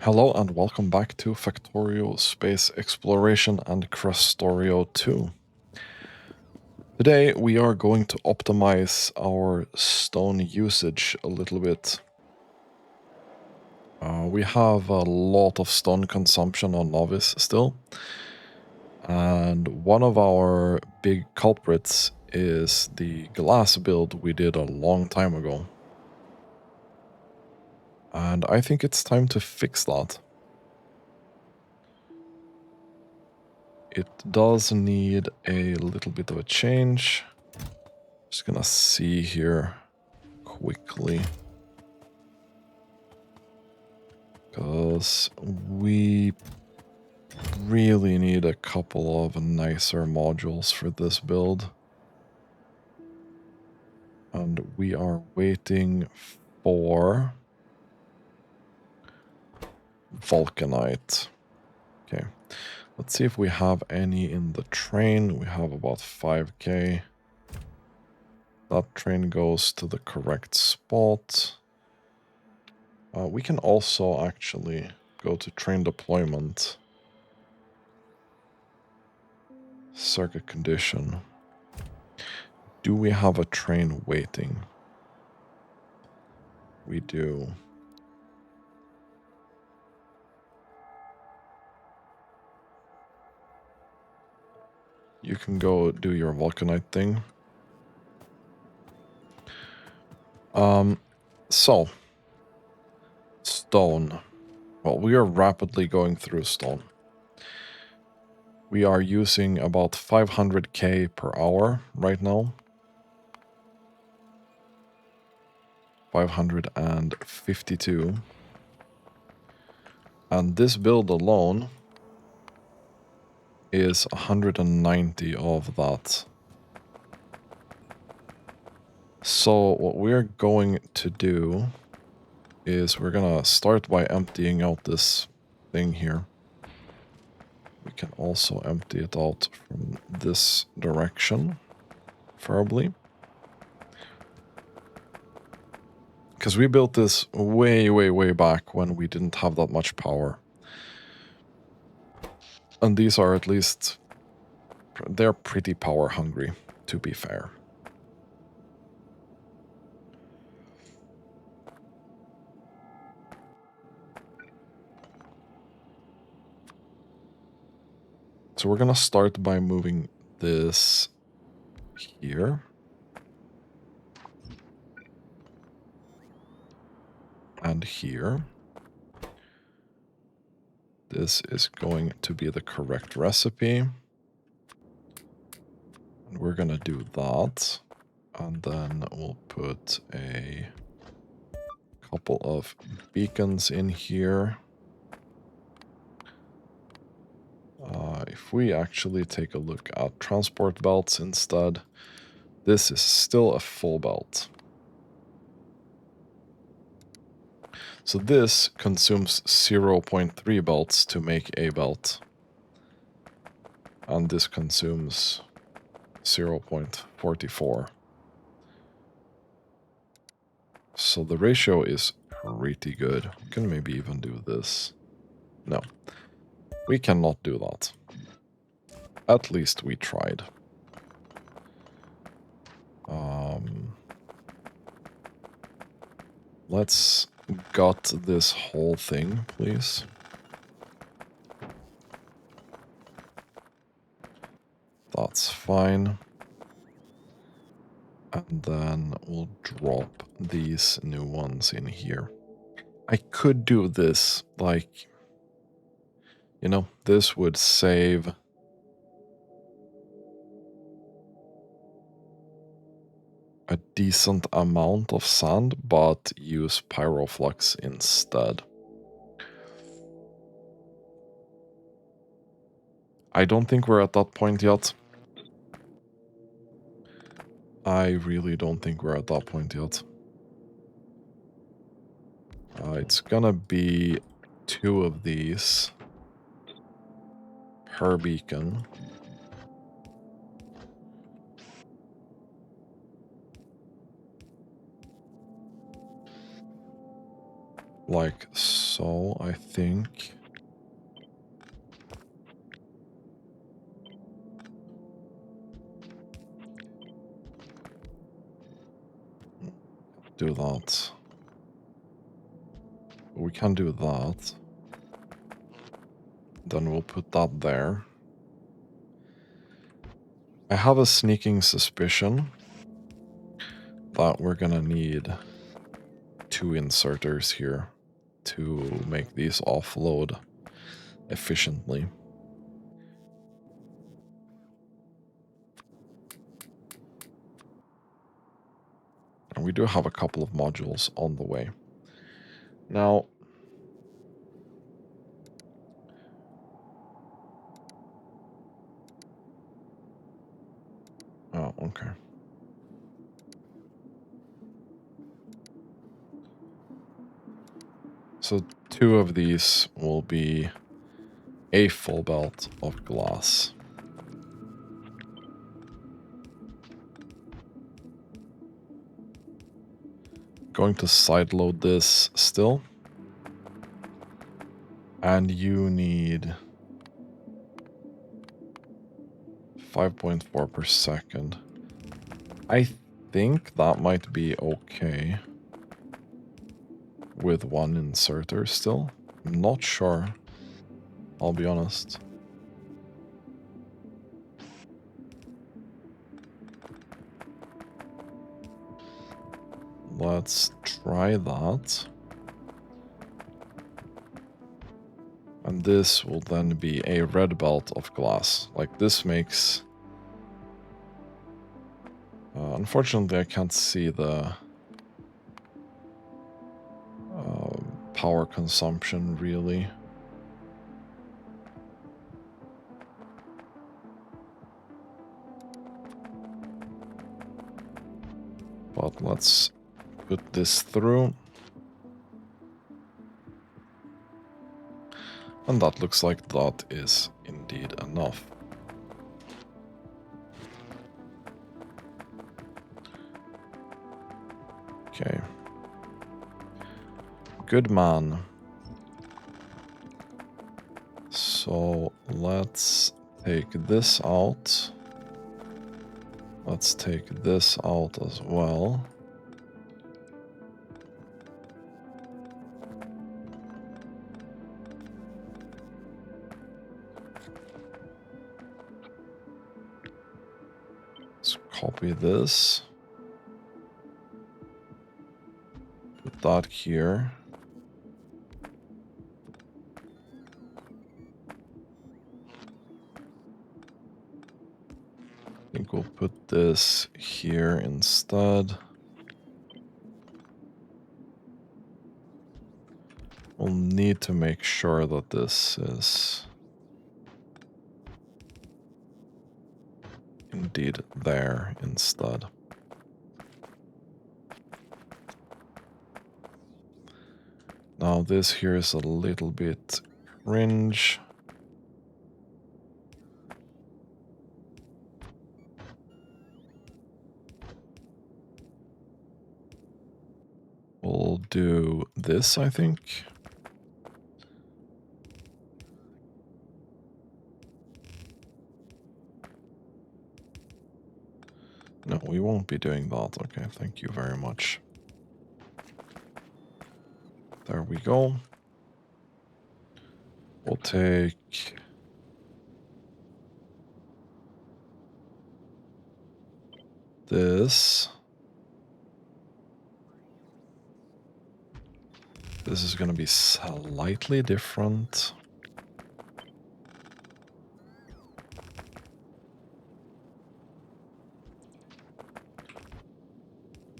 Hello and welcome back to Factorio Space Exploration and Krastorio 2. Today we are going to optimize our stone usage a little bit. We have a lot of stone consumption on Novice still. And one of our big culprits is the glass build we did a long time ago. And I think it's time to fix that. It does need a little bit of a change. Just gonna see here quickly. Because we really need a couple of nicer modules for this build. And we are waiting for vulcanite. Okay. Let's see if we have any in the train. We have about 5k. That train goes to the correct spot. We can also actually go to train deployment. Circuit condition. Do we have a train waiting? We do. You can go do your vulcanite thing. So, stone. Well, we are rapidly going through stone. We are using about 500k per hour right now. 552. And this build alone is 190 of that. So what we're going to do is we're gonna start by emptying out this thing here. We can also empty it out from this direction, preferably. Because we built this way back when we didn't have that much power. And these are at least, they're pretty power hungry, to be fair. So we're gonna start by moving this here. And here. This is going to be the correct recipe. And we're gonna do that. And then we'll put a couple of beacons in here. If we actually take a look at transport belts instead, this is still a full belt. So this consumes 0.3 belts to make a belt. And this consumes 0.44. So the ratio is pretty good. We can maybe even do this. No, we cannot do that. At least we tried. Let's gut this whole thing, please. That's fine. And then we'll drop these new ones in here. I could do this, like, you know, this would save a decent amount of sand, but use pyroflux instead. I don't think we're at that point yet. I really don't think we're at that point yet. It's gonna be 2 of these per beacon. like so, I think. Do that. We can do that. Then we'll put that there. I have a sneaking suspicion that we're gonna need 2 inserters here to make these offload efficiently. And we do have a couple of modules on the way. Now, oh, okay. So 2 of these will be a full belt of glass. Going to sideload this still. And you need 5.4 per second. I think that might be okay with 1 inserter still. I'm not sure, I'll be honest. Let's try that. And this will then be a red belt of glass. Like, this makes... unfortunately, I can't see the power consumption, really. But let's put this through. And that looks like that is indeed enough. Okay. Good man. So let's take this out. Let's take this out as well. Let's copy this. Put that here. I think we'll put this here instead. We'll need to make sure that this is indeed there instead. Now this here is a little bit cringe. We'll do this, I think. No, we won't be doing that. Okay, thank you very much. There we go. We'll take... this. This is going to be slightly different.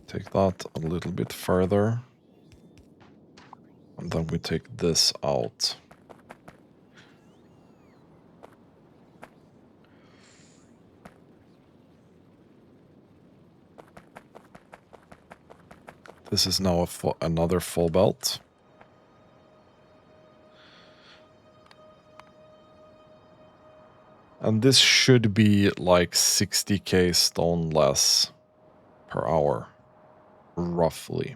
Take that a little bit further. And then we take this out. This is now another full belt. And this should be like 60k stone less per hour, roughly.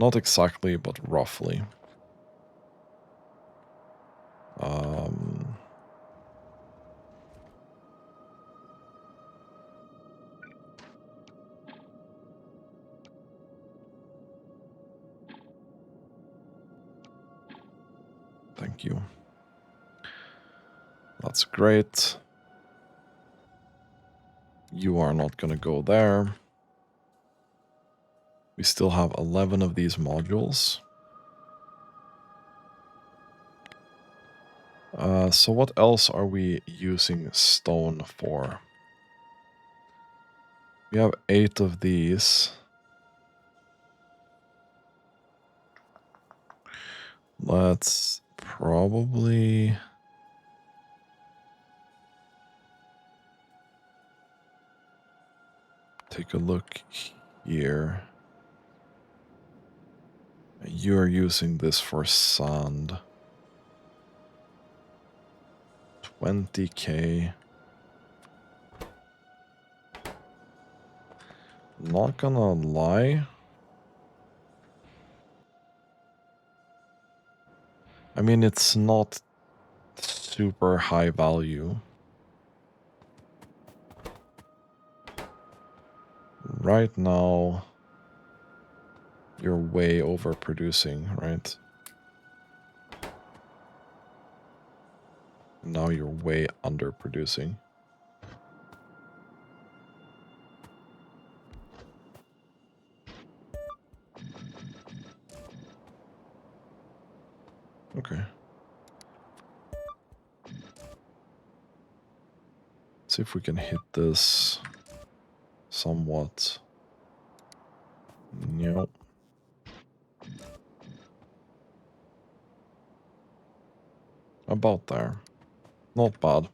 Not exactly, but roughly. Thank you. That's great. You are not going to go there. We still have 11 of these modules. So what else are we using stone for? We have 8 of these. Let's probably... take a look here. You are using this for sand. 20k. Not gonna lie. I mean, it's not super high value. Right now, you're way overproducing, right? Now you're way underproducing. Okay. See if we can hit this somewhat. Nope. About there. Not bad.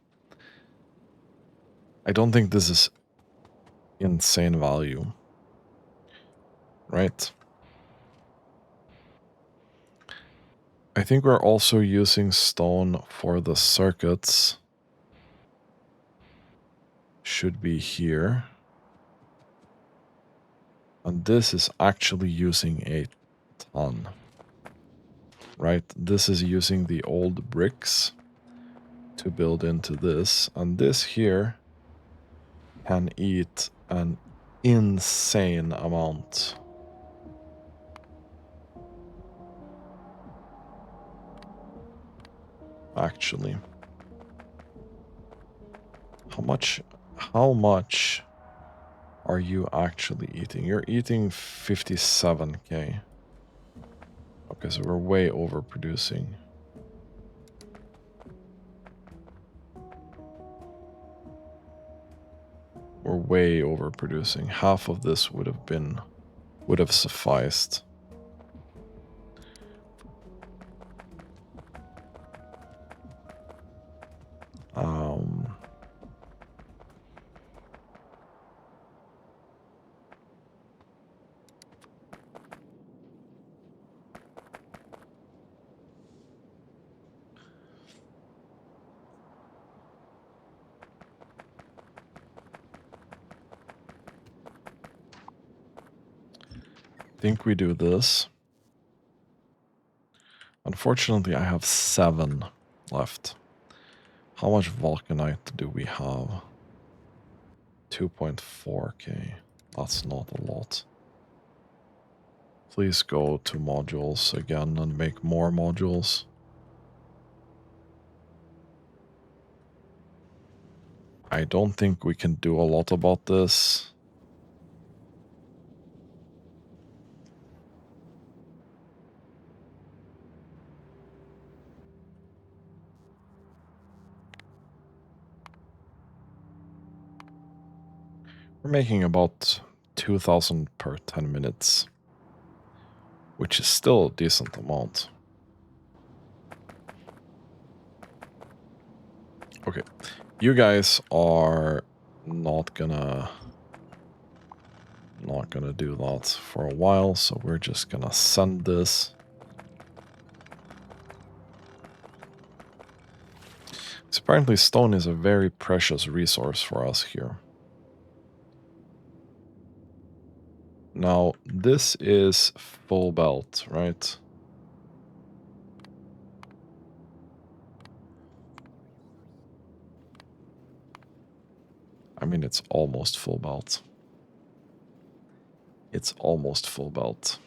I don't think this is insane value. Right? I think we're also using stone for the circuits. Should be here. And this is actually using a ton. Right? This is using the old bricks to build into this. And this here can eat an insane amount. Actually. How much are you actually eating? You're eating 57k. Okay, so we're way overproducing. We're way overproducing. Half of this would have sufficed. I think we do this. Unfortunately, I have 7 left. How much vulcanite do we have? 2.4k. That's not a lot. Please go to modules again and make more modules. I don't think we can do a lot about this. We're making about 2,000 per 10 minutes, which is still a decent amount. Okay, you guys are not gonna do that for a while, so we're just gonna send this. So apparently stone is a very precious resource for us here. now this is full belt, right? I mean, it's almost full belt. It's almost full belt.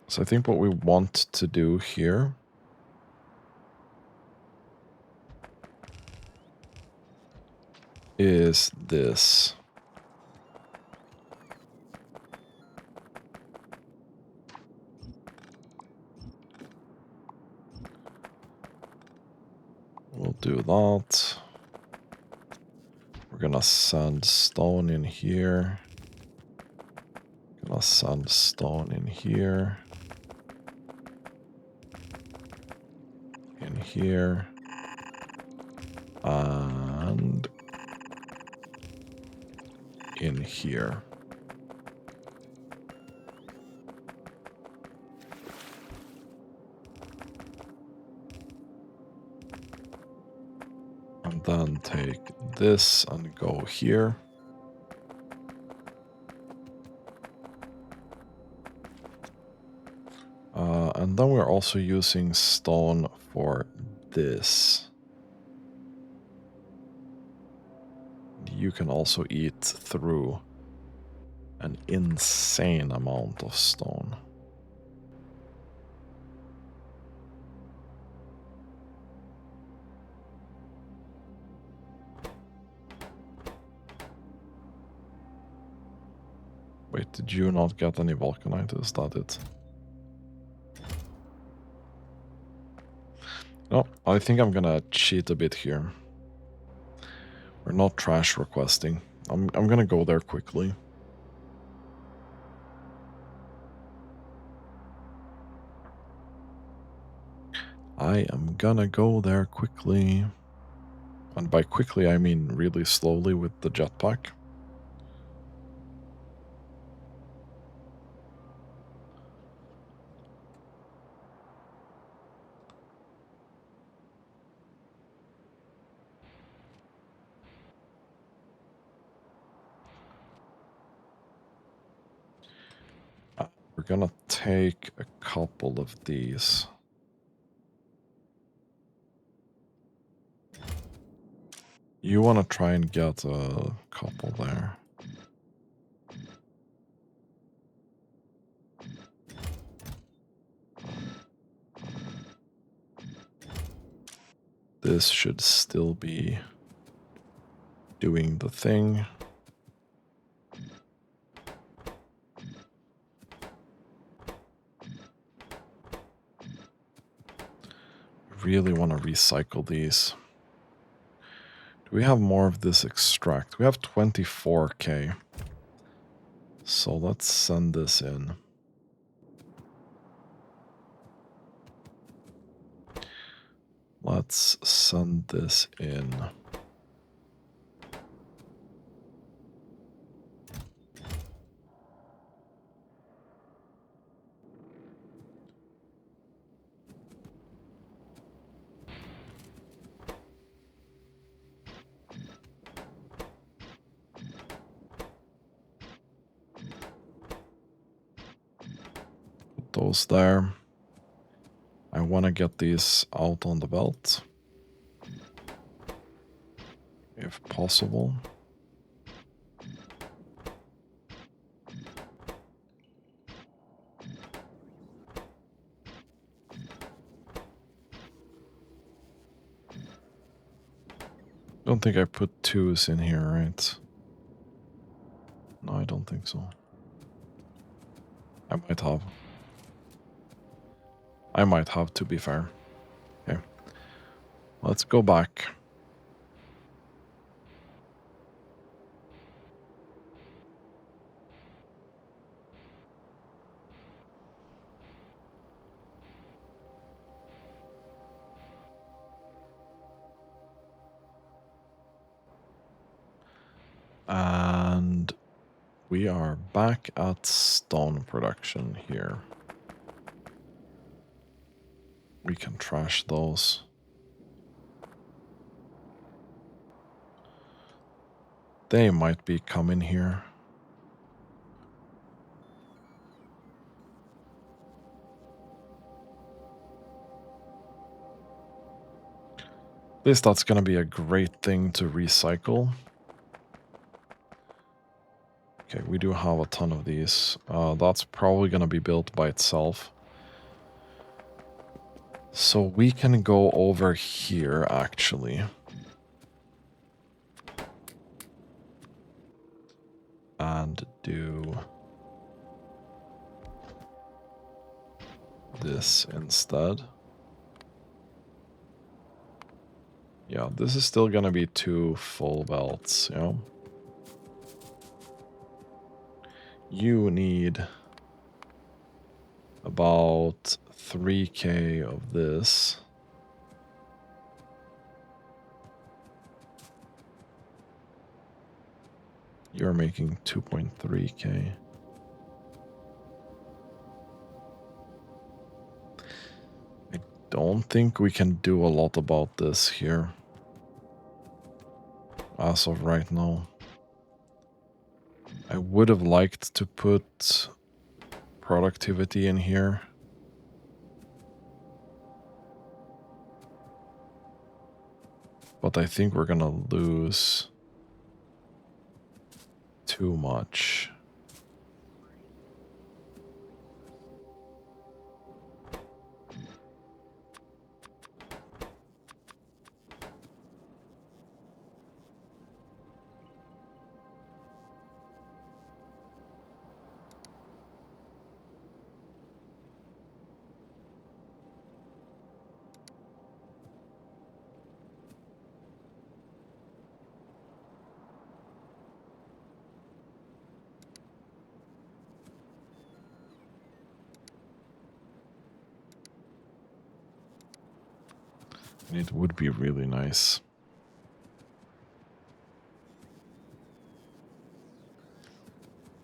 So I think what we want to do here is this. We'll do that. We're gonna sand stone in here. Gonna sand stone in here. In here. And in here. And then take this and go here. And then we're also using stone for this. You can also eat through an insane amount of stone. Wait, did you not get any vulcanite? Is that it? No, I think I'm gonna cheat a bit here. We're not trash requesting. I'm gonna go there quickly. I am gonna go there quickly. And by quickly, I mean really slowly with the jetpack. We're gonna take a couple of these. You want to try and get a couple there. This should still be doing the thing. Really want to recycle these. Do we have more of this extract? We have 24k. So let's send this in. Let's send this in. Put those there. I want to get these out on the belt, if possible. Don't think I put 2s in here, right? No, I don't think so. I might have. I might have, to be fair. Okay. Let's go back. And we are back at stone production here. We can trash those. They might be coming here. At least that's going to be a great thing to recycle. Okay, we do have a ton of these. That's probably going to be built by itself. So we can go over here, actually. And do this instead. Yeah, this is still going to be 2 full belts, you know? You need about 3k of this. You're making 2.3k. I don't think we can do a lot about this here. As of right now. I would have liked to put productivity in here. But I think we're gonna lose too much. It would be really nice.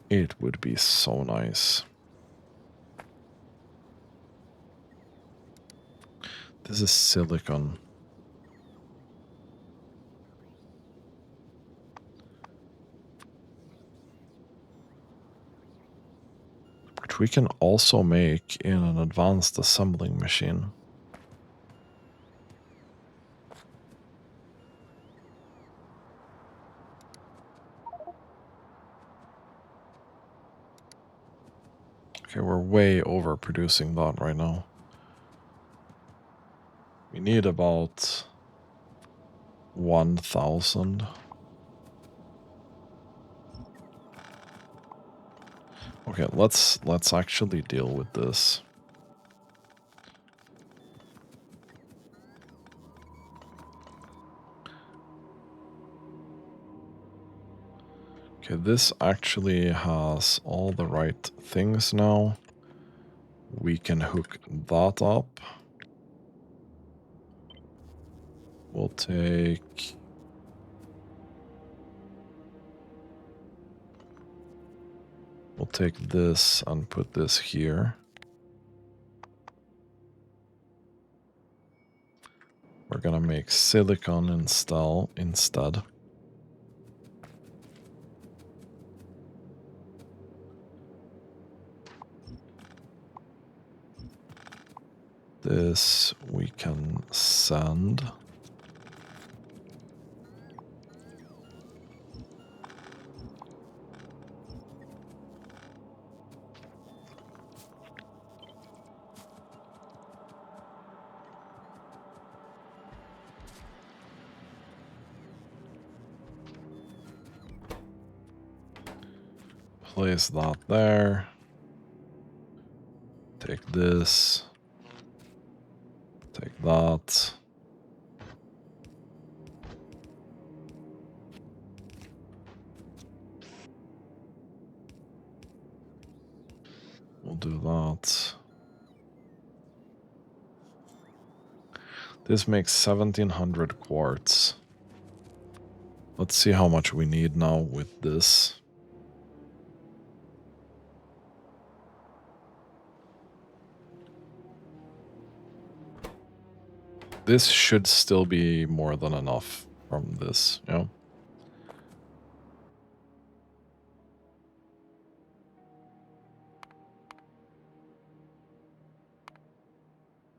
It would be so nice. This is silicon. Which we can also make in an advanced assembling machine. Okay, we're way overproducing that right now. We need about 1,000. Okay, let's actually deal with this. Okay, this actually has all the right things now. We can hook that up. We'll take... We'll take this and put this here. We're gonna make silicon instead. This we can send. Place that there. Take this. Take that. We'll do that. This makes 1,700 quartz. Let's see how much we need now with this. this should still be more than enough from this, you know?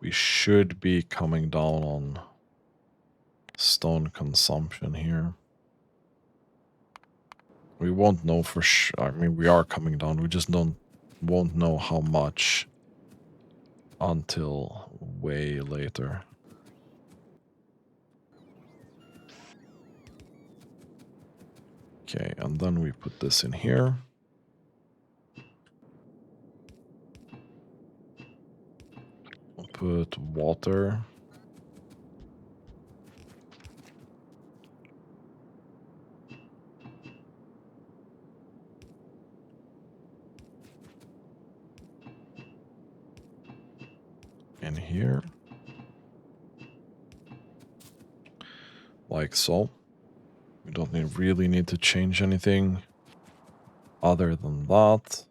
We should be coming down on stone consumption here. We won't know for sure. I mean, we are coming down. We just won't know how much until way later. Okay, and then we put this in here. We'll put water. In here. Like so. We don't really need to change anything other than that.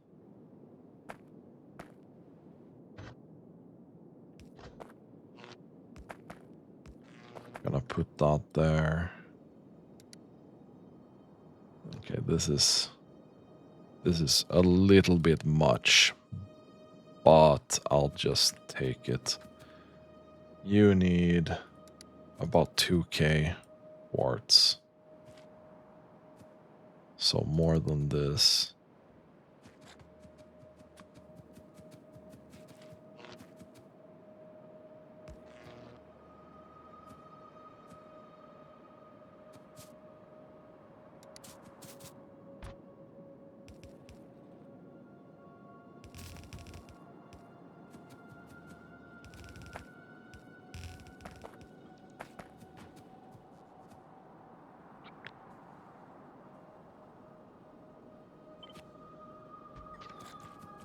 Gonna put that there. Okay, this is a little bit much, but I'll just take it. You need about 2k quartz. So more than this.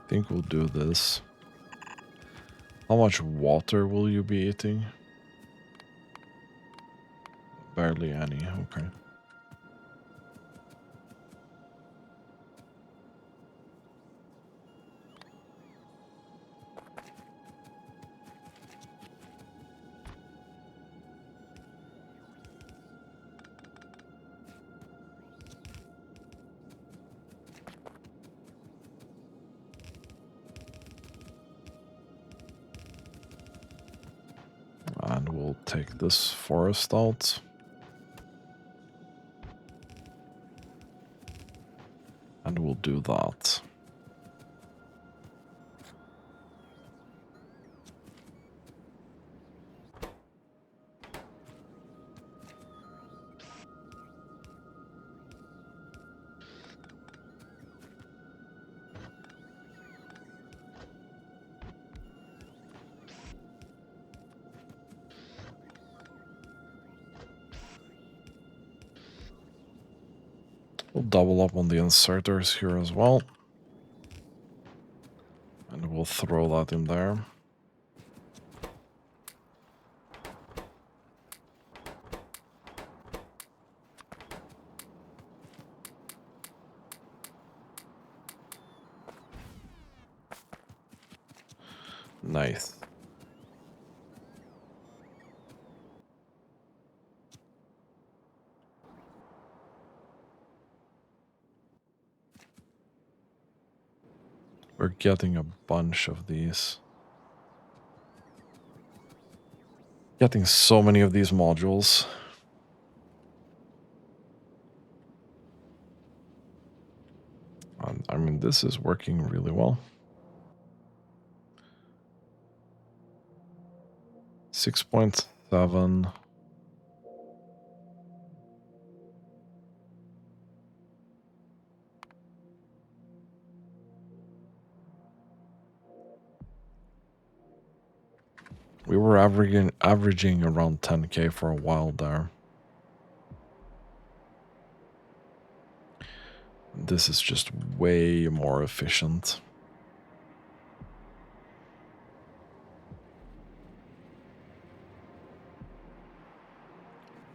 I think we'll do this. How much water will you be eating? Barely any, okay. And we'll take this forest out. And we'll do that. We'll double up on the inserters here as well. And we'll throw that in there. Nice. We're getting a bunch of these. Getting so many of these modules. And, I mean, this is working really well. 6.7. We were averaging around 10k for a while there. This is just way more efficient.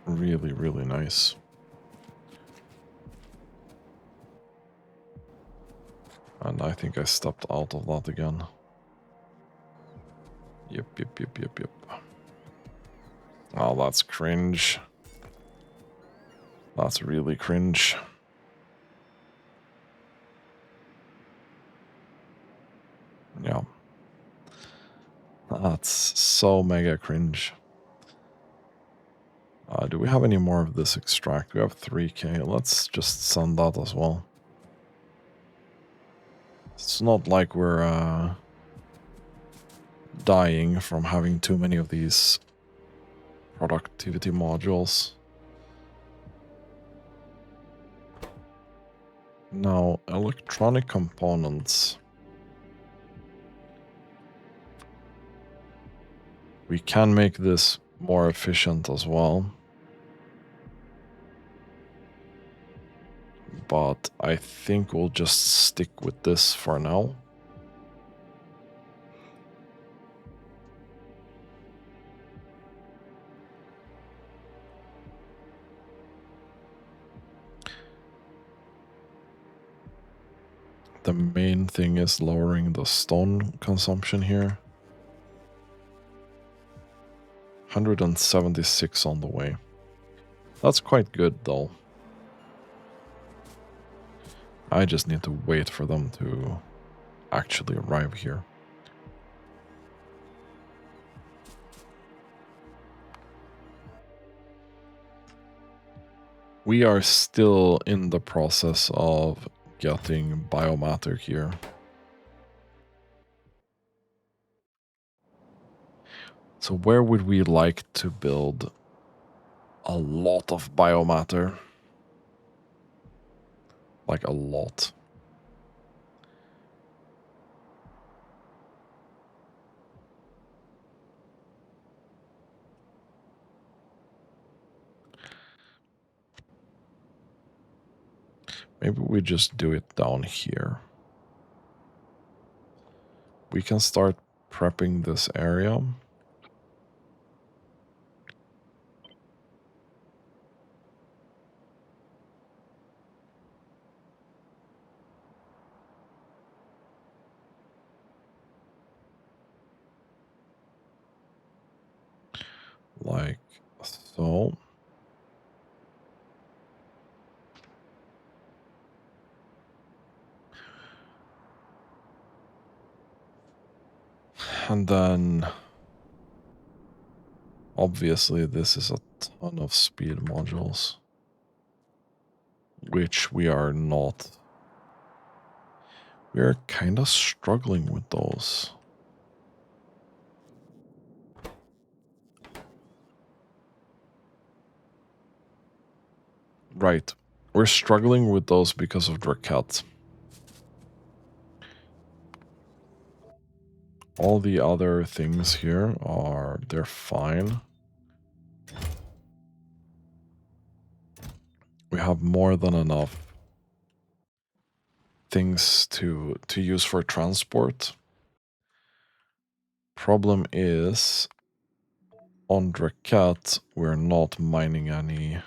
Really, really nice. And I think I stepped out of that again. Yep. Oh, that's cringe. That's really cringe. Yeah. That's so mega cringe. Do we have any more of this extract? We have 3k. Let's just send that as well. It's not like we're dying from having too many of these productivity modules. Now, electronic components. We can make this more efficient as well. But I think we'll just stick with this for now. The main thing is lowering the stone consumption here. 176 on the way. That's quite good though. I just need to wait for them to actually arrive here. We are still in the process of getting biomatter here. So where would we like to build a lot of biomatter? Like a lot. Maybe we just do it down here. We can start prepping this area. Like so. And then obviously this is a ton of speed modules, which we are not. We are kind of struggling with those. Right. We're struggling with those because of Draket. All the other things here they're fine. We have more than enough things to use for transport. Problem is, on Draket, we're not mining any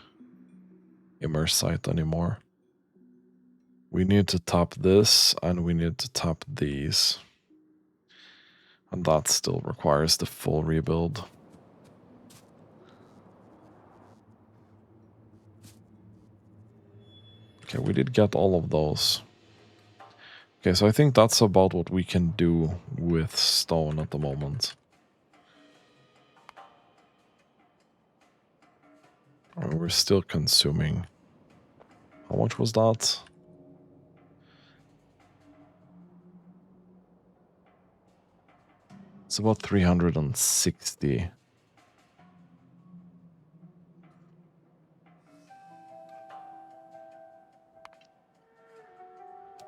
immersite anymore. We need to tap this, and we need to tap these. And that still requires the full rebuild. Okay, we did get all of those. Okay, so I think that's about what we can do with stone at the moment. We're still consuming. How much was that? It's about 360.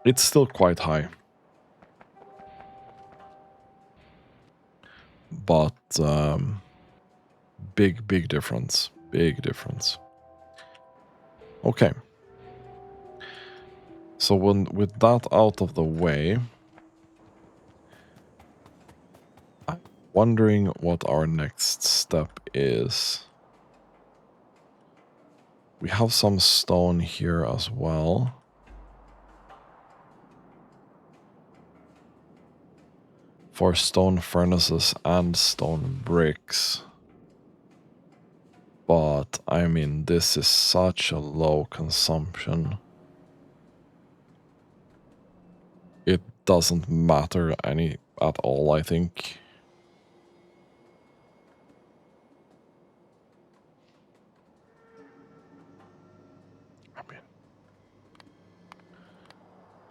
It's still quite high. But big difference. Big difference. Okay. So with that out of the way, I'm wondering what our next step is. We have some stone here as well. For stone furnaces and stone bricks. But, I mean, this is such a low consumption. It doesn't matter any at all, I think. I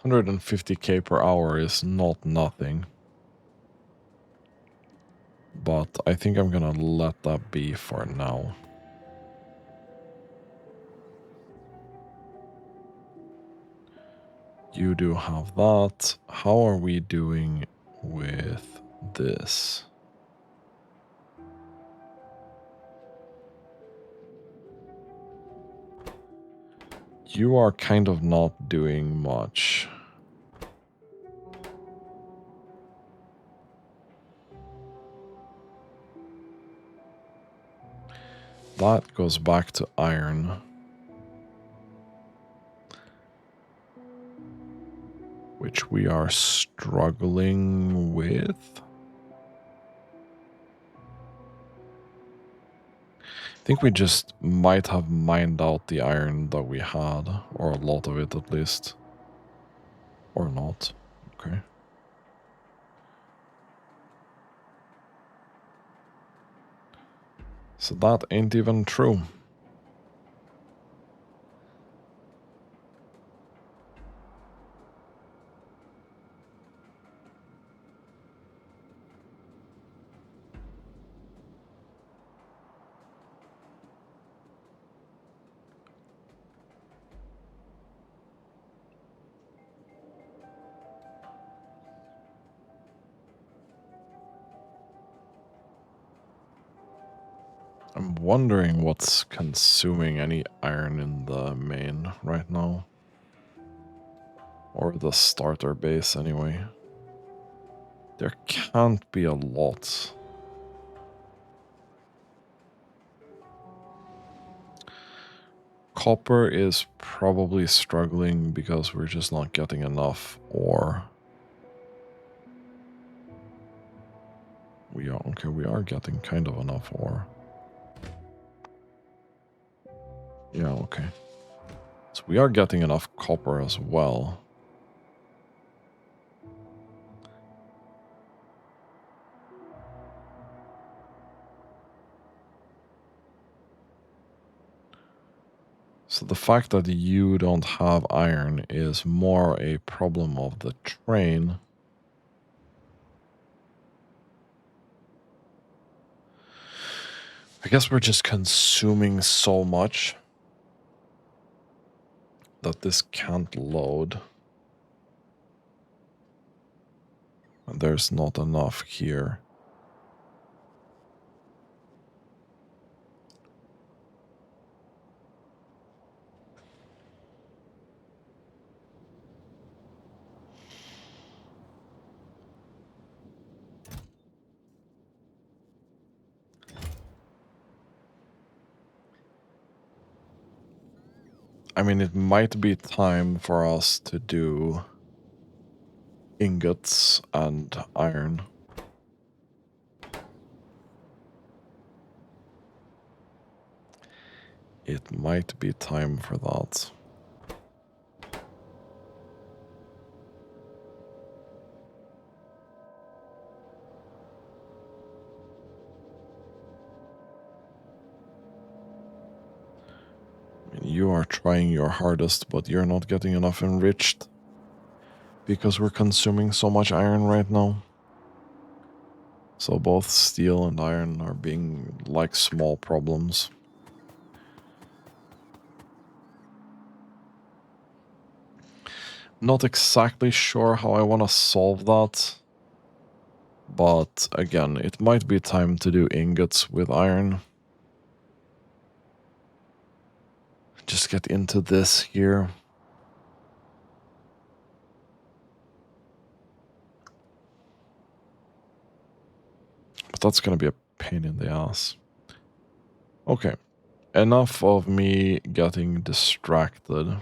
mean, 150k per hour is not nothing. But I think I'm gonna let that be for now. You do have that. How are we doing with this? You are kind of not doing much. That goes back to iron. Which we are struggling with. I think we just might have mined out the iron that we had, or a lot of it at least. Or not. Okay. So that ain't even true. I'm wondering what's consuming any iron in the main right now. Or the starter base anyway. There can't be a lot. Copper is probably struggling because we're just not getting enough ore. We are getting kind of enough ore. Yeah, okay. So we are getting enough copper as well. So the fact that you don't have iron is more a problem of the train. I guess we're just consuming so much that this can't load. And there's not enough here. I mean, it might be time for us to do ingots and iron. It might be time for that. I mean, you are trying your hardest, but you're not getting enough enriched. Because we're consuming so much iron right now. So both steel and iron are being like small problems. Not exactly sure how I want to solve that. But again, it might be time to do ingots with iron. Just get into this here. But that's going to be a pain in the ass. Okay, enough of me getting distracted.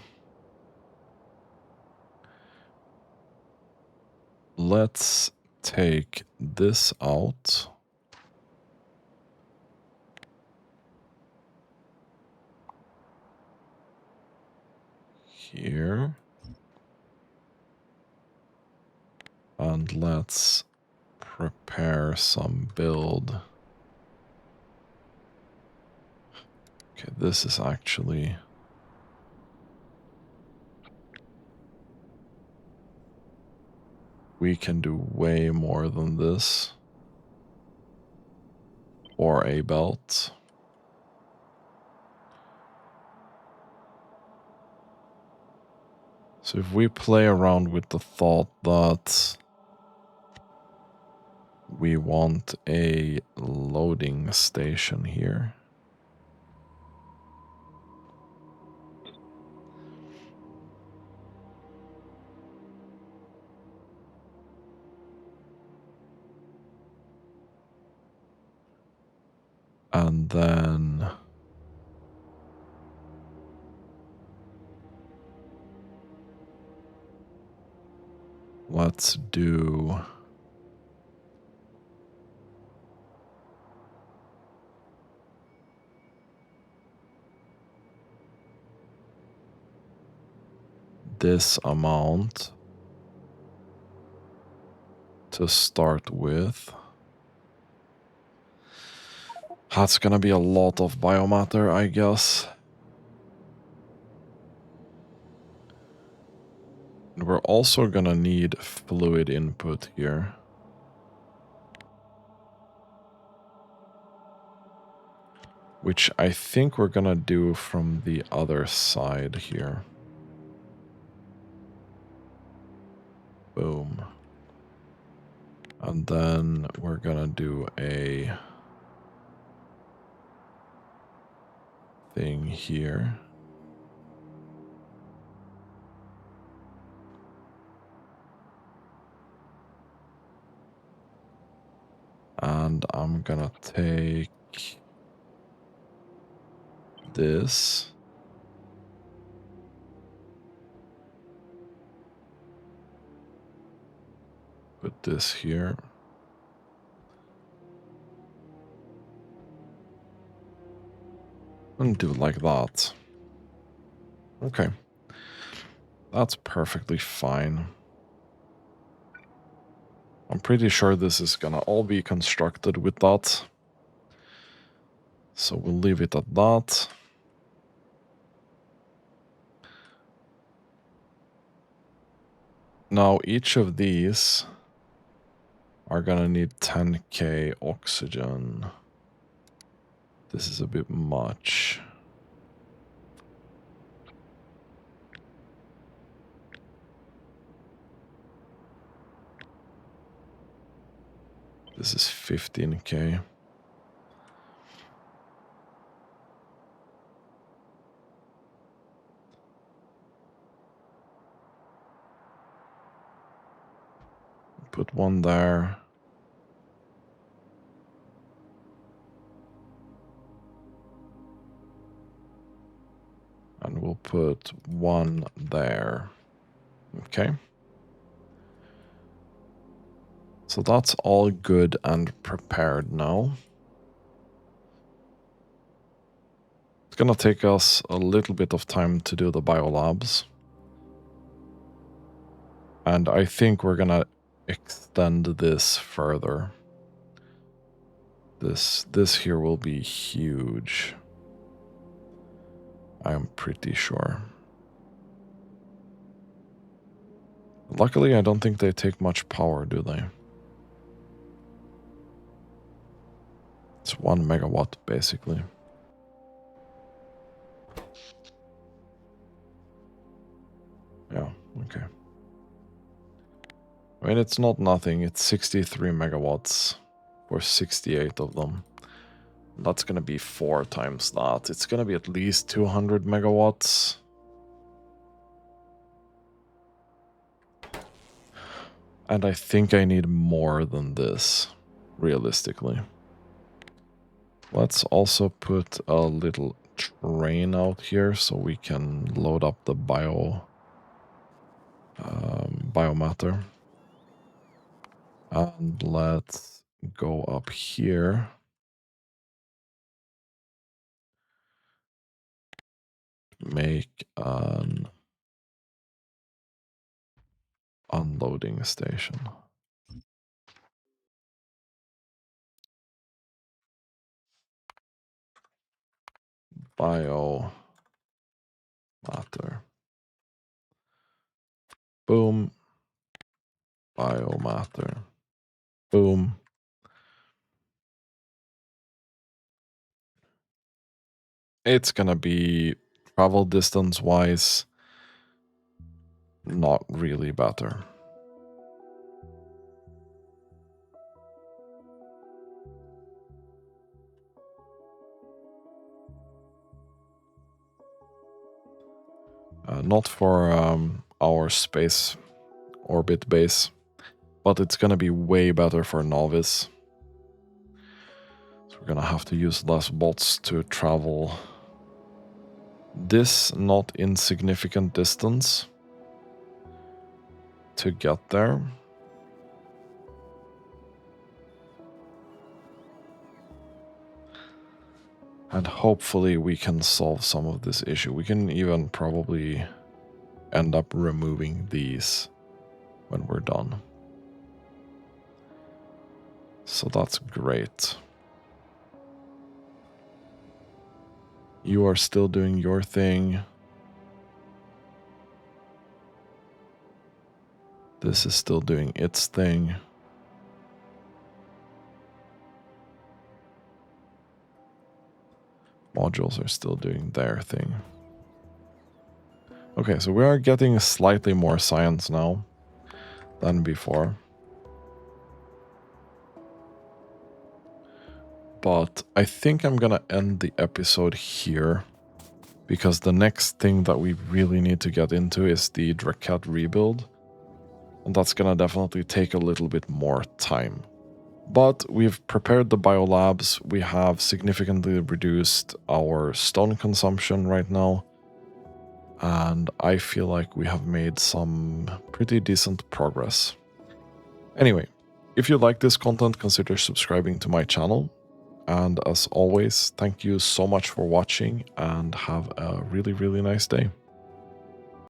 Let's take this out. here. And let's prepare some build. Okay, this is actually... We can do way more than this. Or a belt. So if we play around with the thought that we want a loading station here. And then let's do this amount to start with. That's gonna be a lot of biomatter, I guess. And we're also gonna need fluid input here. Which I think we're gonna do from the other side here. Boom. And then we're gonna do a thing here. And I'm gonna take this. Put this here. And do it like that. Okay. That's perfectly fine. I'm pretty sure this is gonna all be constructed with that. So we'll leave it at that. Now each of these are gonna need 10k oxygen. This is a bit much. This is 15k. Put one there. And we'll put one there. Okay. So that's all good and prepared now. It's gonna take us a little bit of time to do the biolabs. And I think we're gonna extend this further. This here will be huge. I'm pretty sure. Luckily, I don't think they take much power, do they? It's 1 megawatt, basically. Yeah, okay. I mean, it's not nothing. It's 63 megawatts for 68 of them. That's going to be 4 times that. It's going to be at least 200 megawatts. And I think I need more than this, realistically. Let's also put a little train out here so we can load up the biomatter. And let's go up here. Make an unloading station. Biomatter. Boom. Biomatter. Boom. It's gonna be travel distance wise not really better. Not for our space orbit base, but it's gonna be way better for novice. So we're gonna have to use less bots to travel this not insignificant distance to get there. And hopefully we can solve some of this issue. We can even probably end up removing these when we're done. So that's great. You are still doing your thing. This is still doing its thing. Modules are still doing their thing. Okay, so we are getting slightly more science now than before. But I think I'm gonna end the episode here, because the next thing that we really need to get into is the Dracat rebuild. And that's gonna definitely take a little bit more time. But we've prepared the biolabs, we have significantly reduced our stone consumption right now, and I feel like we have made some pretty decent progress. Anyway, if you like this content, consider subscribing to my channel, and as always, thank you so much for watching, and have a really, really nice day.